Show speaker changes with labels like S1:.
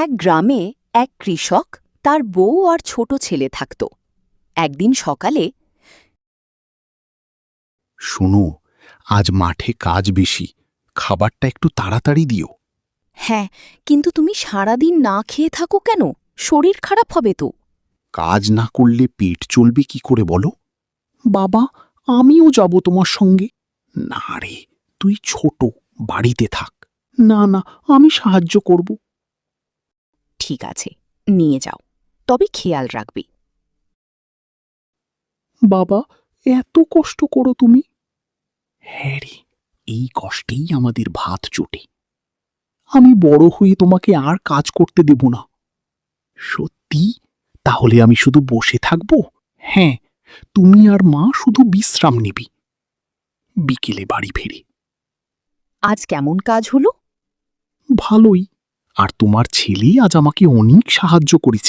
S1: এক গ্রামে এক কৃষক, তার বউ আর ছোট ছেলে থাকত। একদিন সকালে,
S2: শোনো, আজ মাঠে কাজ বেশি, খাবারটা একটু তাড়াতাড়ি দিও।
S1: হ্যাঁ, কিন্তু তুমি সারাদিন না খেয়ে থাকো কেন? শরীর খারাপ হবে তো।
S2: কাজ না করলে পেট চলবে কি করে বলো? বাবা, আমিও যাব তোমার সঙ্গে। না রে, তুই ছোট, বাড়িতে থাক। না না, আমি সাহায্য করব।
S1: ঠিক আছে, নিয়ে যাও, তবে খেয়াল রাখবি।
S2: বাবা, এত কষ্ট করো তুমি? হ্যাঁ রে, এই কষ্টেই আমাদের ভাত জোটে। আমি বড় হয়ে তোমাকে আর কাজ করতে দেব না। সত্যি? তাহলে আমি শুধু বসে থাকব? হ্যাঁ, তুমি আর মা শুধু বিশ্রাম নিবি। বিকেলে বাড়ি ফিরে।
S1: আজ কেমন কাজ হলো?
S2: ভালোই। আর তোমার ছেলে আজ আমাকে অনেক সাহায্য করেছে।